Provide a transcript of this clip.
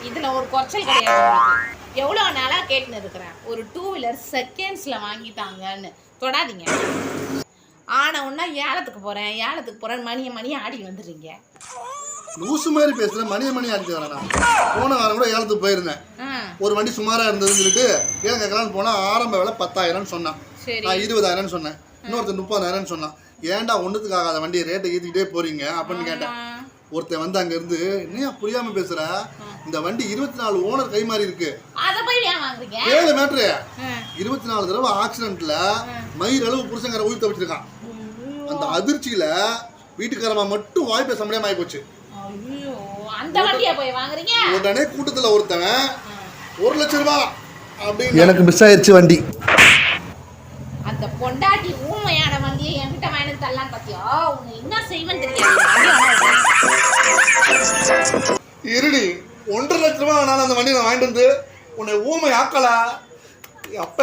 இதுல ஒரு குறைச்சல் கிடையாது. எவ்வளவு நாளா கேட்டுன்னு இருக்கிறேன், ஒரு 2 வீலர் செகண்ட்ஸ்ல வாங்கிட்டாங்கன்னு. தொடாதீங்க. ஆன உடனே ஏலத்துக்கு போறேன் மணியை ஆடி வந்துடுறீங்க. லூசு மாதிரி பேசுற மணி ஆடிட்டு வரேன். போன வாரம் கூட ஏலத்துக்கு போயிருந்தேன். ஒரு வண்டி சுமாரா இருந்ததுன்னு சொல்லிட்டு ஏன் கேட்கலான்னு போனா ஆரம்ப விலை 10,000 சொன்னான். நான் 20,000 சொன்னேன். இன்னொருத்தர் 30,000 சொன்னான். ஏன்டா ஒண்ணுத்துக்கு ஆகாத வண்டியை ரேட்டை ஏற்றிக்கிட்டே போறீங்க அப்படின்னு கேட்டேன். ஒருத்தன் வந்து அங்க இருந்து என்ன புரியாம பேசுற, இந்த வண்டி 24 ஓனர் கை மாறி இருக்கு. 7 மேட்ரு 24 தடவை ஆக்சிடென்ட்ல மயிர் அளவு புருஷங்கிற உயிர் தப்பிச்சிருக்கான். அந்த அதிர்ச்சியில வீட்டுக்காரமா மட்டும் வாய் பேச முடியாம ஆகி போச்சு. உடனே கூட்டத்துல ஒருத்தவன் 1 லட்சம் ரூபாய் அப்படின்னு எனக்கு மிஸ் ஆயிடுச்சு வண்டி. அந்த பொண்டாட்டி ஊமையான வண்டியை என்கிட்ட வாங்கி தரலாம் பாத்தியா? உன்னை என்ன செய்வேன்னு தெரியாது. இருடி 1.5 லட்சம் ரூபாய் ஆனாலும் அந்த வண்டியை நான் வாங்கிட்டு வந்து உன்னை ஊமை ஆக்கலா அப்ப